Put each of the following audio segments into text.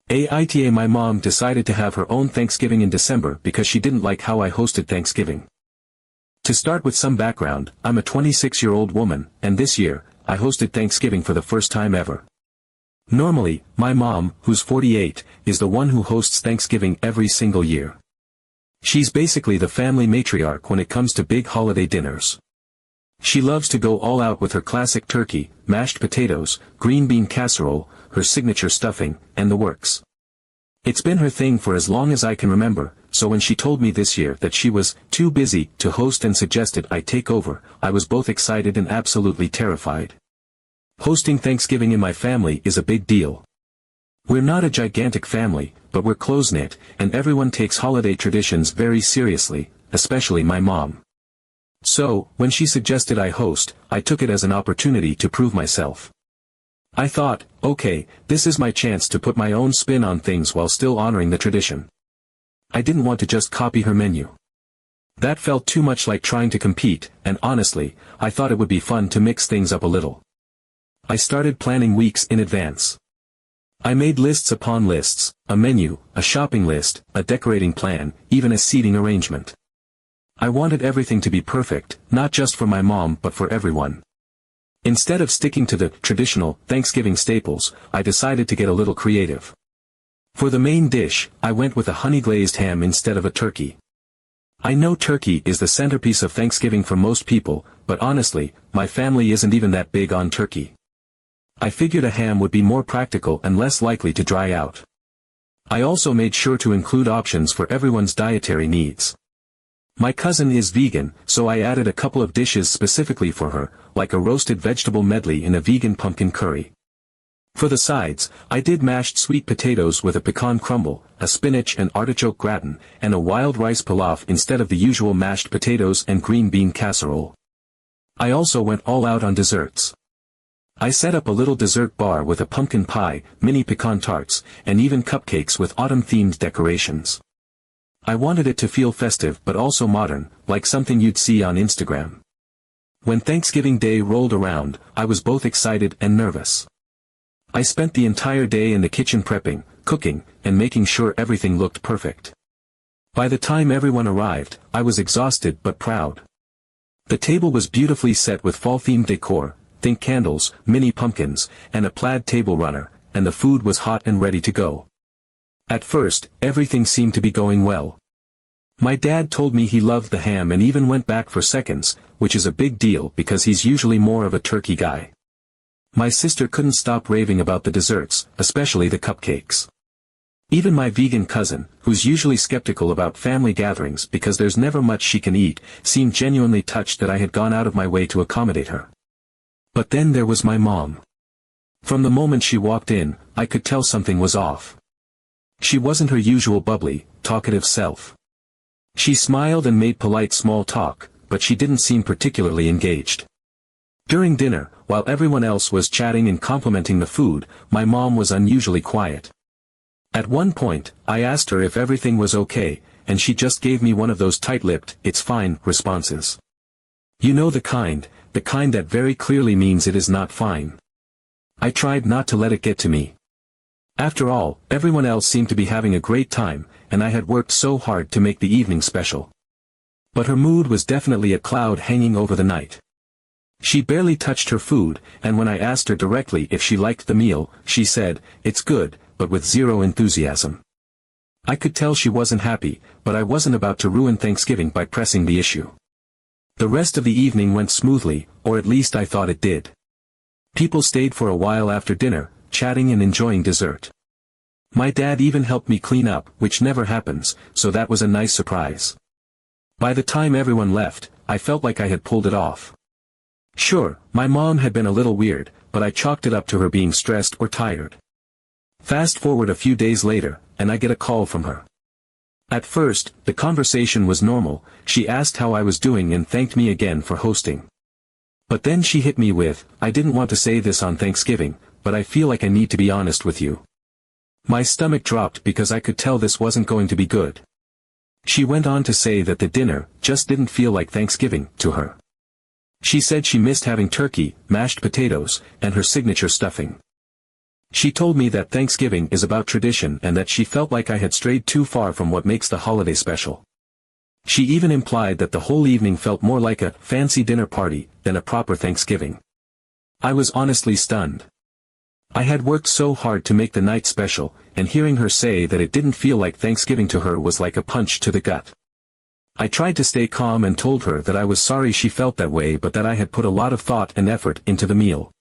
AITA. My mom decided to have her own Thanksgiving in December because she didn't like how I hosted Thanksgiving. To start with some background, I'm a 26-year-old woman, and this year, I hosted Thanksgiving for the first time ever. Normally, my mom, who's 48, is the one who hosts Thanksgiving every single year. She's basically the family matriarch when it comes to big holiday dinners. She loves to go all out with her classic turkey, mashed potatoes, green bean casserole, her signature stuffing, and the works. It's been her thing for as long as I can remember, so when she told me this year that she was too busy to host and suggested I take over, I was both excited and absolutely terrified. Hosting Thanksgiving in my family is a big deal. We're not a gigantic family, but we're close-knit, and everyone takes holiday traditions very seriously, especially my mom. So, when she suggested I host, I took it as an opportunity to prove myself. I thought, okay, this is my chance to put my own spin on things while still honoring the tradition. I didn't want to just copy her menu. That felt too much like trying to compete, and honestly, I thought it would be fun to mix things up a little. I started planning weeks in advance. I made lists upon lists, a menu, a shopping list, a decorating plan, even a seating arrangement. I wanted everything to be perfect, not just for my mom but for everyone. Instead of sticking to the traditional Thanksgiving staples, I decided to get a little creative. For the main dish, I went with a honey-glazed ham instead of a turkey. I know turkey is the centerpiece of Thanksgiving for most people, but honestly, my family isn't even that big on turkey. I figured a ham would be more practical and less likely to dry out. I also made sure to include options for everyone's dietary needs. My cousin is vegan, so I added a couple of dishes specifically for her, like a roasted vegetable medley and a vegan pumpkin curry. For the sides, I did mashed sweet potatoes with a pecan crumble, a spinach and artichoke gratin, and a wild rice pilaf instead of the usual mashed potatoes and green bean casserole. I also went all out on desserts. I set up a little dessert bar with a pumpkin pie, mini pecan tarts, and even cupcakes with autumn-themed decorations. I wanted it to feel festive but also modern, like something you'd see on Instagram. When Thanksgiving Day rolled around, I was both excited and nervous. I spent the entire day in the kitchen prepping, cooking, and making sure everything looked perfect. By the time everyone arrived, I was exhausted but proud. The table was beautifully set with fall-themed decor, think candles, mini pumpkins, and a plaid table runner, and the food was hot and ready to go. At first, everything seemed to be going well. My dad told me he loved the ham and even went back for seconds, which is a big deal because he's usually more of a turkey guy. My sister couldn't stop raving about the desserts, especially the cupcakes. Even my vegan cousin, who's usually skeptical about family gatherings because there's never much she can eat, seemed genuinely touched that I had gone out of my way to accommodate her. But then there was my mom. From the moment she walked in, I could tell something was off. She wasn't her usual bubbly, talkative self. She smiled and made polite small talk, but she didn't seem particularly engaged. During dinner, while everyone else was chatting and complimenting the food, my mom was unusually quiet. At one point, I asked her if everything was okay, and she just gave me one of those tight-lipped, "It's fine," responses. You know the kind that very clearly means it is not fine. I tried not to let it get to me. After all, everyone else seemed to be having a great time, and I had worked so hard to make the evening special. But her mood was definitely a cloud hanging over the night. She barely touched her food, and when I asked her directly if she liked the meal, she said, "It's good," but with zero enthusiasm. I could tell she wasn't happy, but I wasn't about to ruin Thanksgiving by pressing the issue. The rest of the evening went smoothly, or at least I thought it did. People stayed for a while after dinner, chatting and enjoying dessert. My dad even helped me clean up, which never happens, so that was a nice surprise. By the time everyone left, I felt like I had pulled it off. Sure, my mom had been a little weird, but I chalked it up to her being stressed or tired. Fast forward a few days later, and I get a call from her. At first, the conversation was normal. She asked how I was doing and thanked me again for hosting. But then she hit me with, "I didn't want to say this on Thanksgiving, but I feel like I need to be honest with you." My stomach dropped because I could tell this wasn't going to be good. She went on to say that the dinner just didn't feel like Thanksgiving to her. She said she missed having turkey, mashed potatoes, and her signature stuffing. She told me that Thanksgiving is about tradition and that she felt like I had strayed too far from what makes the holiday special. She even implied that the whole evening felt more like a fancy dinner party than a proper Thanksgiving. I was honestly stunned. I had worked so hard to make the night special, and hearing her say that it didn't feel like Thanksgiving to her was like a punch to the gut. I tried to stay calm and told her that I was sorry she felt that way but that I had put a lot of thought and effort into the meal.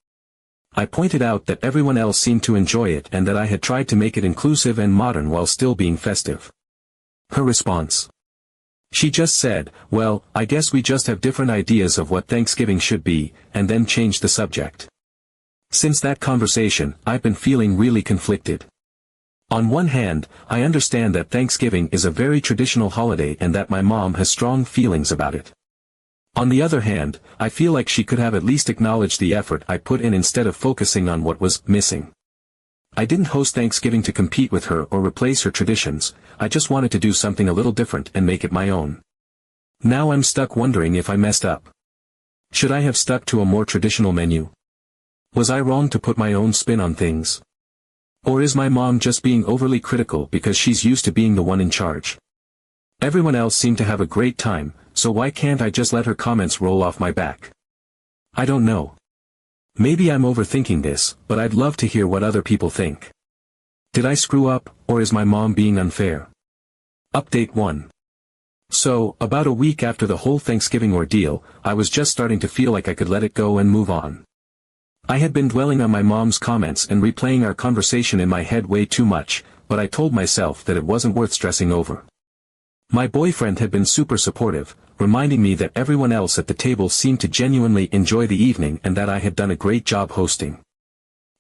I pointed out that everyone else seemed to enjoy it and that I had tried to make it inclusive and modern while still being festive. Her response? She just said, "Well, I guess we just have different ideas of what Thanksgiving should be," and then changed the subject. Since that conversation, I've been feeling really conflicted. On one hand, I understand that Thanksgiving is a very traditional holiday and that my mom has strong feelings about it. On the other hand, I feel like she could have at least acknowledged the effort I put in instead of focusing on what was missing. I didn't host Thanksgiving to compete with her or replace her traditions, I just wanted to do something a little different and make it my own. Now I'm stuck wondering if I messed up. Should I have stuck to a more traditional menu? Was I wrong to put my own spin on things? Or is my mom just being overly critical because she's used to being the one in charge? Everyone else seemed to have a great time, so why can't I just let her comments roll off my back? I don't know. Maybe I'm overthinking this, but I'd love to hear what other people think. Did I screw up, or is my mom being unfair? Update 1. So, about a week after the whole Thanksgiving ordeal, I was just starting to feel like I could let it go and move on. I had been dwelling on my mom's comments and replaying our conversation in my head way too much, but I told myself that it wasn't worth stressing over. My boyfriend had been super supportive, reminding me that everyone else at the table seemed to genuinely enjoy the evening and that I had done a great job hosting.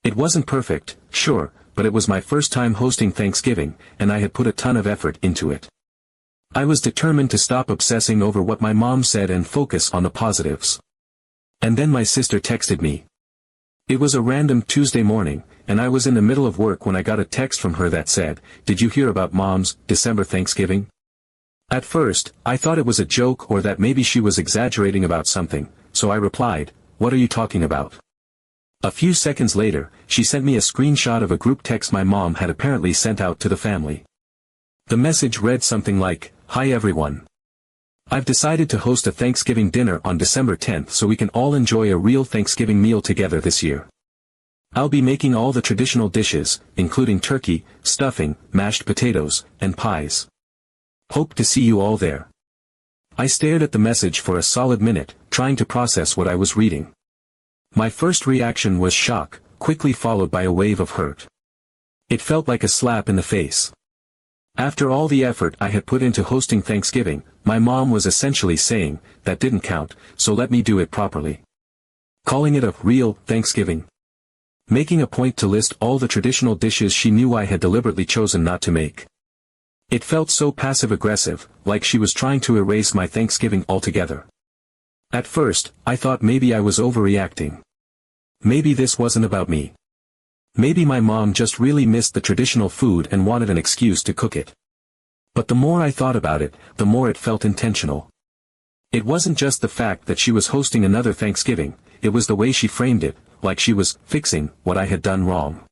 It wasn't perfect, sure, but it was my first time hosting Thanksgiving, and I had put a ton of effort into it. I was determined to stop obsessing over what my mom said and focus on the positives. And then my sister texted me. It was a random Tuesday morning, and I was in the middle of work when I got a text from her that said, "Did you hear about Mom's December Thanksgiving?" At first, I thought it was a joke or that maybe she was exaggerating about something, so I replied, "What are you talking about?" A few seconds later, she sent me a screenshot of a group text my mom had apparently sent out to the family. The message read something like, "Hi everyone. I've decided to host a Thanksgiving dinner on December 10th so we can all enjoy a real Thanksgiving meal together this year. I'll be making all the traditional dishes, including turkey, stuffing, mashed potatoes, and pies. Hope to see you all there." I stared at the message for a solid minute, trying to process what I was reading. My first reaction was shock, quickly followed by a wave of hurt. It felt like a slap in the face. After all the effort I had put into hosting Thanksgiving, my mom was essentially saying, "That didn't count, so let me do it properly." Calling it a real Thanksgiving. Making a point to list all the traditional dishes she knew I had deliberately chosen not to make. It felt so passive-aggressive, like she was trying to erase my Thanksgiving altogether. At first, I thought maybe I was overreacting. Maybe this wasn't about me. Maybe my mom just really missed the traditional food and wanted an excuse to cook it. But the more I thought about it, the more it felt intentional. It wasn't just the fact that she was hosting another Thanksgiving, it was the way she framed it, like she was fixing what I had done wrong.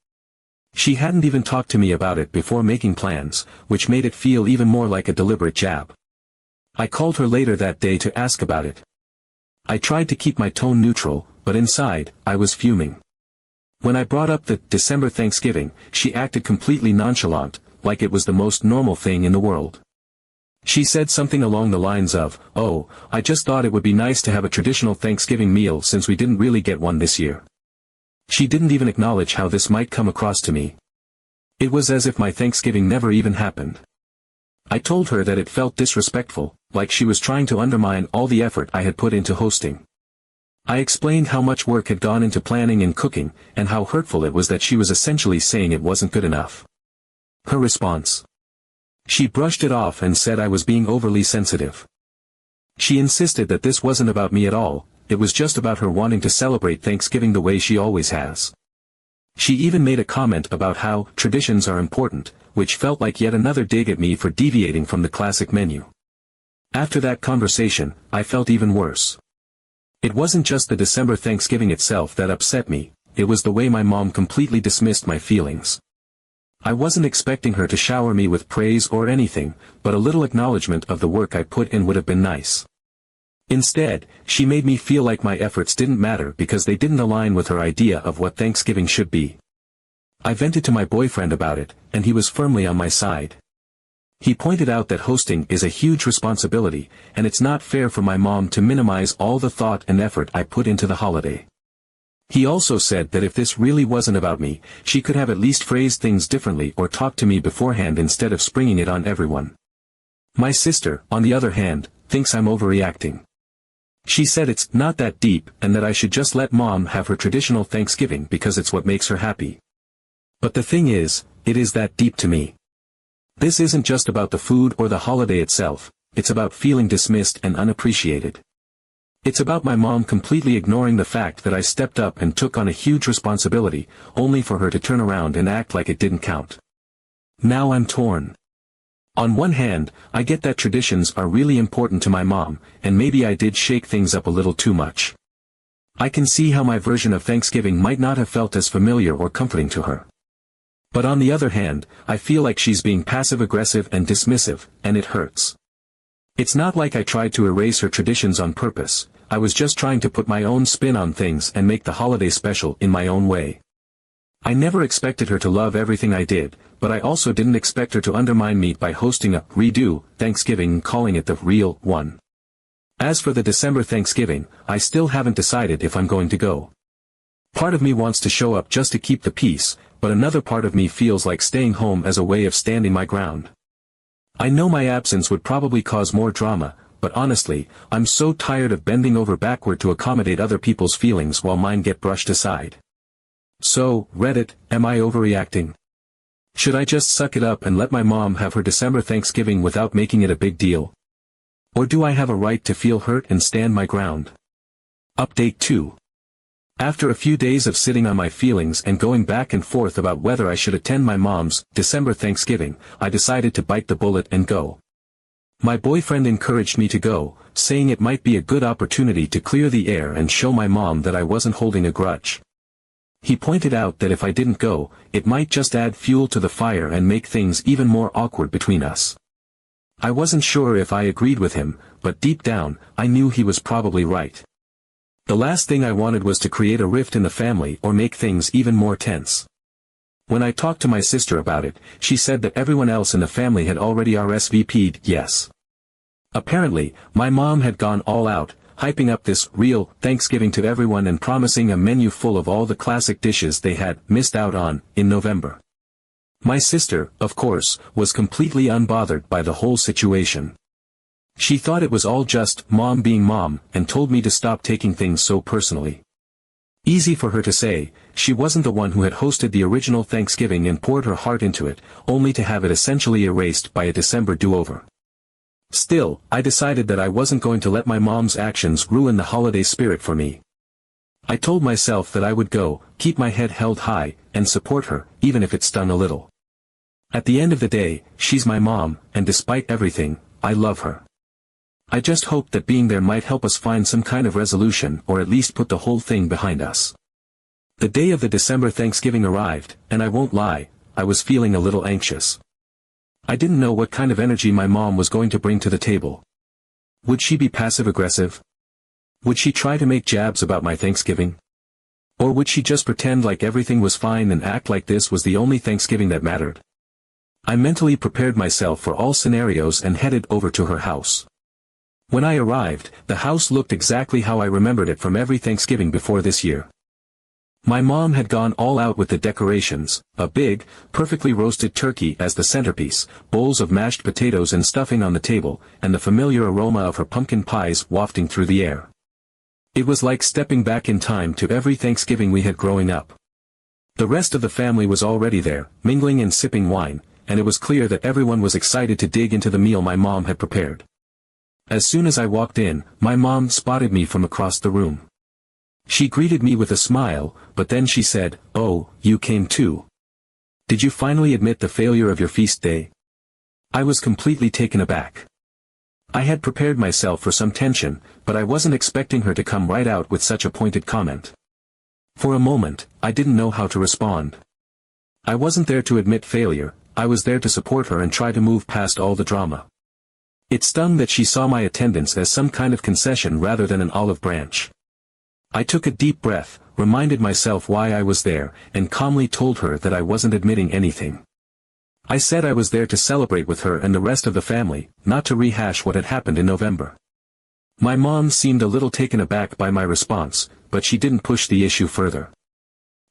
She hadn't even talked to me about it before making plans, which made it feel even more like a deliberate jab. I called her later that day to ask about it. I tried to keep my tone neutral, but inside, I was fuming. When I brought up the December Thanksgiving, she acted completely nonchalant, like it was the most normal thing in the world. She said something along the lines of, "Oh, I just thought it would be nice to have a traditional Thanksgiving meal since we didn't really get one this year." She didn't even acknowledge how this might come across to me. It was as if my Thanksgiving never even happened. I told her that it felt disrespectful, like she was trying to undermine all the effort I had put into hosting. I explained how much work had gone into planning and cooking, and how hurtful it was that she was essentially saying it wasn't good enough. Her response? She brushed it off and said I was being overly sensitive. She insisted that this wasn't about me at all, it was just about her wanting to celebrate Thanksgiving the way she always has. She even made a comment about how traditions are important, which felt like yet another dig at me for deviating from the classic menu. After that conversation, I felt even worse. It wasn't just the December Thanksgiving itself that upset me, it was the way my mom completely dismissed my feelings. I wasn't expecting her to shower me with praise or anything, but a little acknowledgement of the work I put in would have been nice. Instead, she made me feel like my efforts didn't matter because they didn't align with her idea of what Thanksgiving should be. I vented to my boyfriend about it, and he was firmly on my side. He pointed out that hosting is a huge responsibility, and it's not fair for my mom to minimize all the thought and effort I put into the holiday. He also said that if this really wasn't about me, she could have at least phrased things differently or talked to me beforehand instead of springing it on everyone. My sister, on the other hand, thinks I'm overreacting. She said it's not that deep and that I should just let mom have her traditional Thanksgiving because it's what makes her happy. But the thing is, it is that deep to me. This isn't just about the food or the holiday itself, it's about feeling dismissed and unappreciated. It's about my mom completely ignoring the fact that I stepped up and took on a huge responsibility, only for her to turn around and act like it didn't count. Now I'm torn. On one hand, I get that traditions are really important to my mom, and maybe I did shake things up a little too much. I can see how my version of Thanksgiving might not have felt as familiar or comforting to her. But on the other hand, I feel like she's being passive-aggressive and dismissive, and it hurts. It's not like I tried to erase her traditions on purpose, I was just trying to put my own spin on things and make the holiday special in my own way. I never expected her to love everything I did, but I also didn't expect her to undermine me by hosting a redo Thanksgiving and calling it the real one. As for the December Thanksgiving, I still haven't decided if I'm going to go. Part of me wants to show up just to keep the peace, but another part of me feels like staying home as a way of standing my ground. I know my absence would probably cause more drama, but honestly, I'm so tired of bending over backward to accommodate other people's feelings while mine get brushed aside. So, Reddit, am I overreacting? Should I just suck it up and let my mom have her December Thanksgiving without making it a big deal? Or do I have a right to feel hurt and stand my ground? Update 2. After a few days of sitting on my feelings and going back and forth about whether I should attend my mom's December Thanksgiving, I decided to bite the bullet and go. My boyfriend encouraged me to go, saying it might be a good opportunity to clear the air and show my mom that I wasn't holding a grudge. He pointed out that if I didn't go, it might just add fuel to the fire and make things even more awkward between us. I wasn't sure if I agreed with him, but deep down, I knew he was probably right. The last thing I wanted was to create a rift in the family or make things even more tense. When I talked to my sister about it, she said that everyone else in the family had already RSVP'd yes. Apparently, my mom had gone all out, hyping up this real Thanksgiving to everyone and promising a menu full of all the classic dishes they had missed out on in November. My sister, of course, was completely unbothered by the whole situation. She thought it was all just mom being mom and told me to stop taking things so personally. Easy for her to say, she wasn't the one who had hosted the original Thanksgiving and poured her heart into it, only to have it essentially erased by a December do-over. Still, I decided that I wasn't going to let my mom's actions ruin the holiday spirit for me. I told myself that I would go, keep my head held high, and support her, even if it stung a little. At the end of the day, she's my mom, and despite everything, I love her. I just hoped that being there might help us find some kind of resolution or at least put the whole thing behind us. The day of the December Thanksgiving arrived, and I won't lie, I was feeling a little anxious. I didn't know what kind of energy my mom was going to bring to the table. Would she be passive-aggressive? Would she try to make jabs about my Thanksgiving? Or would she just pretend like everything was fine and act like this was the only Thanksgiving that mattered? I mentally prepared myself for all scenarios and headed over to her house. When I arrived, the house looked exactly how I remembered it from every Thanksgiving before this year. My mom had gone all out with the decorations, a big, perfectly roasted turkey as the centerpiece, bowls of mashed potatoes and stuffing on the table, and the familiar aroma of her pumpkin pies wafting through the air. It was like stepping back in time to every Thanksgiving we had growing up. The rest of the family was already there, mingling and sipping wine, and it was clear that everyone was excited to dig into the meal my mom had prepared. As soon as I walked in, my mom spotted me from across the room. She greeted me with a smile, but then she said, "Oh, you came too. Did you finally admit the failure of your feast day?" I was completely taken aback. I had prepared myself for some tension, but I wasn't expecting her to come right out with such a pointed comment. For a moment, I didn't know how to respond. I wasn't there to admit failure, I was there to support her and try to move past all the drama. It stung that she saw my attendance as some kind of concession rather than an olive branch. I took a deep breath, reminded myself why I was there, and calmly told her that I wasn't admitting anything. I said I was there to celebrate with her and the rest of the family, not to rehash what had happened in November. My mom seemed a little taken aback by my response, but she didn't push the issue further.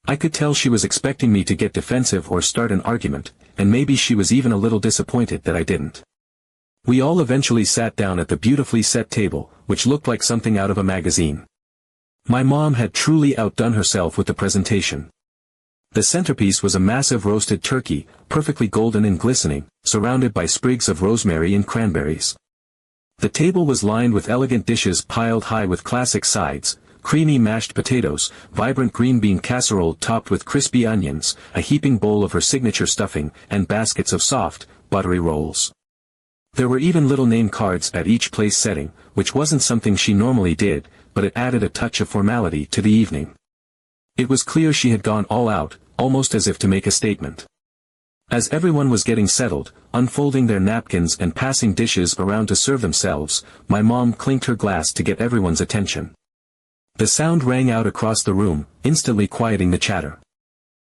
I could tell she was expecting me to get defensive or start an argument, and maybe she was even a little disappointed that I didn't. We all eventually sat down at the beautifully set table, which looked like something out of a magazine. My mom had truly outdone herself with the presentation. The centerpiece was a massive roasted turkey, perfectly golden and glistening, surrounded by sprigs of rosemary and cranberries. The table was lined with elegant dishes piled high with classic sides, creamy mashed potatoes, vibrant green bean casserole topped with crispy onions, a heaping bowl of her signature stuffing, and baskets of soft, buttery rolls. There were even little name cards at each place setting, which wasn't something she normally did, but it added a touch of formality to the evening. It was clear she had gone all out, almost as if to make a statement. As everyone was getting settled, unfolding their napkins and passing dishes around to serve themselves, my mom clinked her glass to get everyone's attention. The sound rang out across the room, instantly quieting the chatter.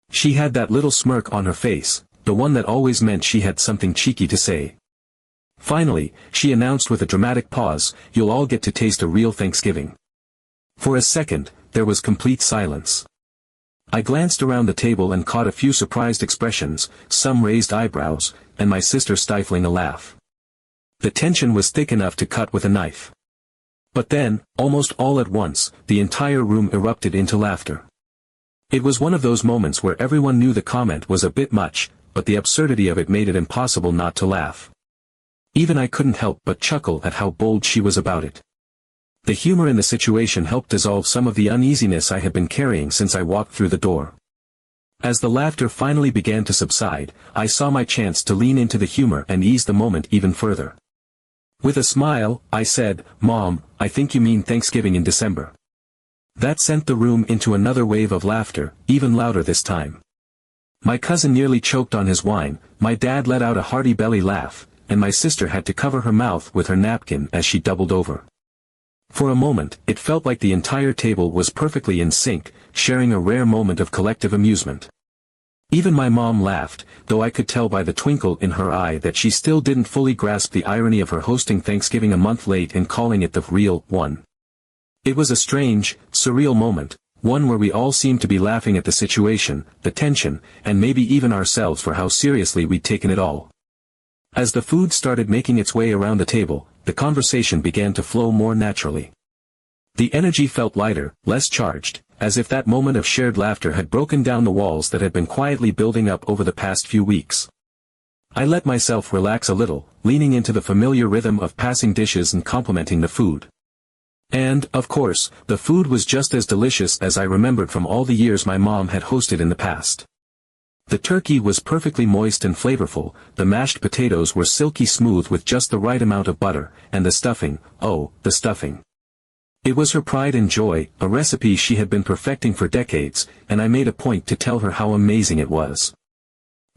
She had that little smirk on her face, the one that always meant she had something cheeky to say. Finally, she announced with a dramatic pause, "You'll all get to taste a real Thanksgiving." For a second, there was complete silence. I glanced around the table and caught a few surprised expressions, some raised eyebrows, and my sister stifling a laugh. The tension was thick enough to cut with a knife. But then, almost all at once, the entire room erupted into laughter. It was one of those moments where everyone knew the comment was a bit much, but the absurdity of it made it impossible not to laugh. Even I couldn't help but chuckle at how bold she was about it. The humor in the situation helped dissolve some of the uneasiness I had been carrying since I walked through the door. As the laughter finally began to subside, I saw my chance to lean into the humor and ease the moment even further. With a smile, I said, "Mom, I think you mean Thanksgiving in December." That sent the room into another wave of laughter, even louder this time. My cousin nearly choked on his wine, my dad let out a hearty belly laugh, and my sister had to cover her mouth with her napkin as she doubled over. For a moment, it felt like the entire table was perfectly in sync, sharing a rare moment of collective amusement. Even my mom laughed, though I could tell by the twinkle in her eye that she still didn't fully grasp the irony of her hosting Thanksgiving a month late and calling it the real one. It was a strange, surreal moment, one where we all seemed to be laughing at the situation, the tension, and maybe even ourselves for how seriously we'd taken it all. As the food started making its way around the table, the conversation began to flow more naturally. The energy felt lighter, less charged, as if that moment of shared laughter had broken down the walls that had been quietly building up over the past few weeks. I let myself relax a little, leaning into the familiar rhythm of passing dishes and complimenting the food. And, of course, the food was just as delicious as I remembered from all the years my mom had hosted in the past. The turkey was perfectly moist and flavorful, the mashed potatoes were silky smooth with just the right amount of butter, and the stuffing, oh, the stuffing. It was her pride and joy, a recipe she had been perfecting for decades, and I made a point to tell her how amazing it was.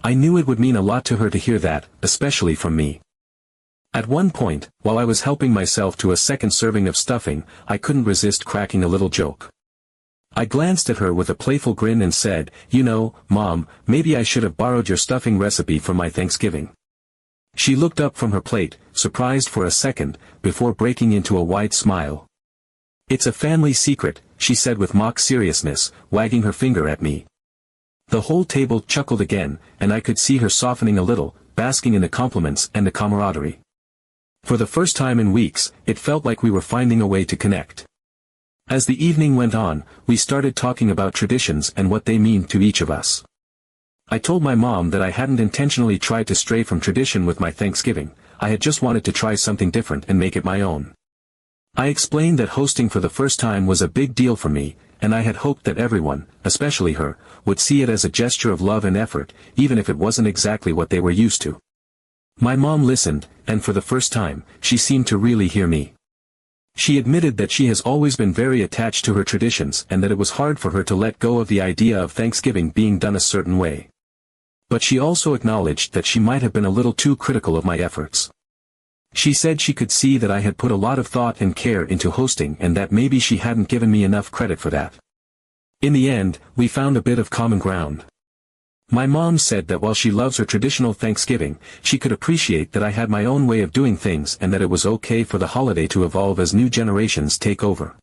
I knew it would mean a lot to her to hear that, especially from me. At one point, while I was helping myself to a second serving of stuffing, I couldn't resist cracking a little joke. I glanced at her with a playful grin and said, "You know, Mom, maybe I should have borrowed your stuffing recipe for my Thanksgiving." She looked up from her plate, surprised for a second, before breaking into a wide smile. "It's a family secret," she said with mock seriousness, wagging her finger at me. The whole table chuckled again, and I could see her softening a little, basking in the compliments and the camaraderie. For the first time in weeks, it felt like we were finding a way to connect. As the evening went on, we started talking about traditions and what they mean to each of us. I told my mom that I hadn't intentionally tried to stray from tradition with my Thanksgiving, I had just wanted to try something different and make it my own. I explained that hosting for the first time was a big deal for me, and I had hoped that everyone, especially her, would see it as a gesture of love and effort, even if it wasn't exactly what they were used to. My mom listened, and for the first time, she seemed to really hear me. She admitted that she has always been very attached to her traditions and that it was hard for her to let go of the idea of Thanksgiving being done a certain way. But she also acknowledged that she might have been a little too critical of my efforts. She said she could see that I had put a lot of thought and care into hosting and that maybe she hadn't given me enough credit for that. In the end, we found a bit of common ground. My mom said that while she loves her traditional Thanksgiving, she could appreciate that I had my own way of doing things and that it was okay for the holiday to evolve as new generations take over.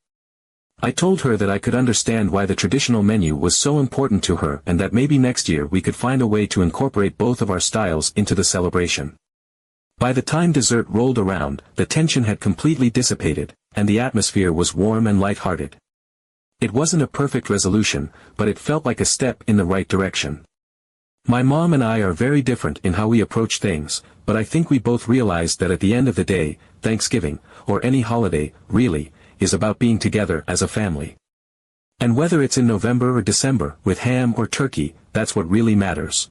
I told her that I could understand why the traditional menu was so important to her and that maybe next year we could find a way to incorporate both of our styles into the celebration. By the time dessert rolled around, the tension had completely dissipated, and the atmosphere was warm and light-hearted. It wasn't a perfect resolution, but it felt like a step in the right direction. My mom and I are very different in how we approach things, but I think we both realized that at the end of the day, Thanksgiving, or any holiday, really, is about being together as a family. And whether it's in November or December, with ham or turkey, that's what really matters.